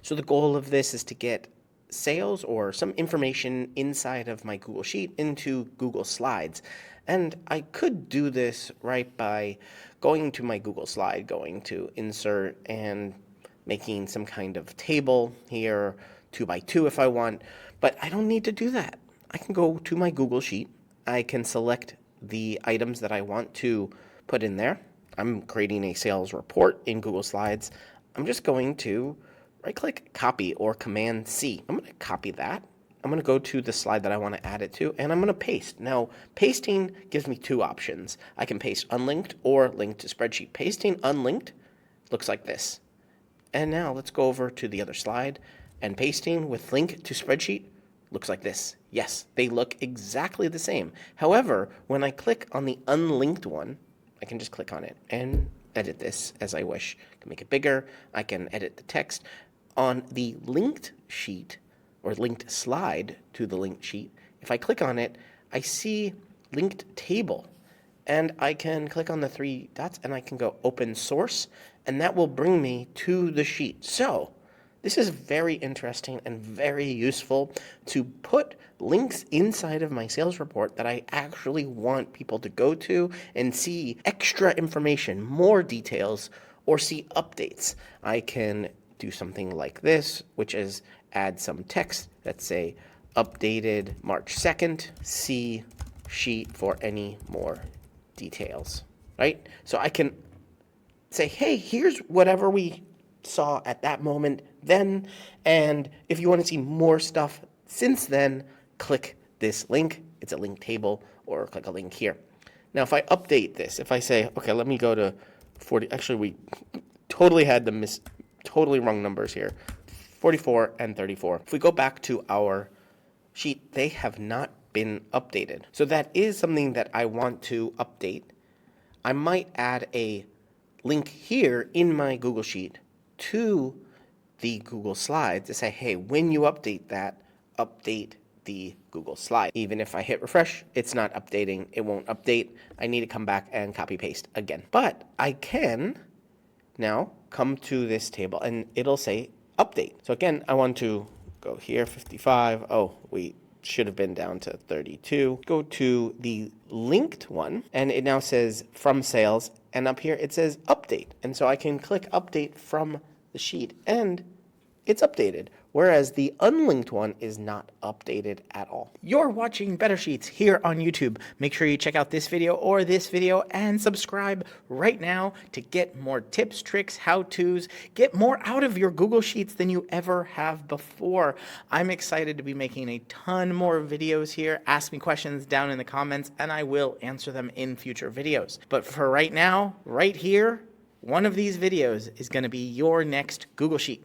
So the goal of this is to get sales or some information inside of my Google Sheet into Google Slides. And I could do this right by going to my Google Slide, going to Insert and making some kind of table here, 2x2 if I want, but I don't need to do that. I can go to my Google Sheet. I can select the items that I want to put in there. I'm creating a sales report in Google Slides. I'm just going to right-click Copy or Command-C. I'm going to copy that. I'm going to go to the slide that I want to add it to, and I'm going to paste. Now, pasting gives me two options. I can paste unlinked or linked to spreadsheet. Pasting unlinked looks like this. And now let's go over to the other slide, and pasting with link to spreadsheet looks like this. Yes, they look exactly the same. However, when I click on the unlinked one, I can just click on it and edit this as I wish. I can make it bigger. I can edit the text. On the linked sheet, or linked slide to the linked sheet, if I click on it, I see linked table. And I can click on the three dots and I can go open source, and that will bring me to the sheet. So this is very interesting and very useful to put links inside of my sales report that I actually want people to go to and see extra information, more details, or see updates. I can do something like this, which is add some text. Let's say updated March 2nd, see sheet for any more details, right? So I can say, hey, here's whatever we saw at that moment then, and if you want to see more stuff since then, click this link. It's a link table, or click a link here. Now, if I update this, if I say, okay, let me go to 40, actually we totally had the totally wrong numbers here, 44 and 34. If we go back to our sheet, they have not been updated. So that is something that I want to update. I might add a link here in my Google Sheet to the Google Slides to say, hey, when you update that, update the Google Slide. Even if I hit refresh, it's not updating. It won't update. I need to come back and copy paste again. But I can now come to this table and it'll say update. So again, I want to go here, 55. Oh, we should have been down to 32. Go to the linked one, and it now says from sales, and up here it says update. And so I can click update from the sheet, and it's updated, whereas the unlinked one is not updated at all. You're watching Better Sheets here on YouTube. Make sure you check out this video or this video and subscribe right now to get more tips, tricks, how-tos, get more out of your Google Sheets than you ever have before. I'm excited to be making a ton more videos here. Ask me questions down in the comments and I will answer them in future videos. But for right now, right here, one of these videos is going to be your next Google Sheet.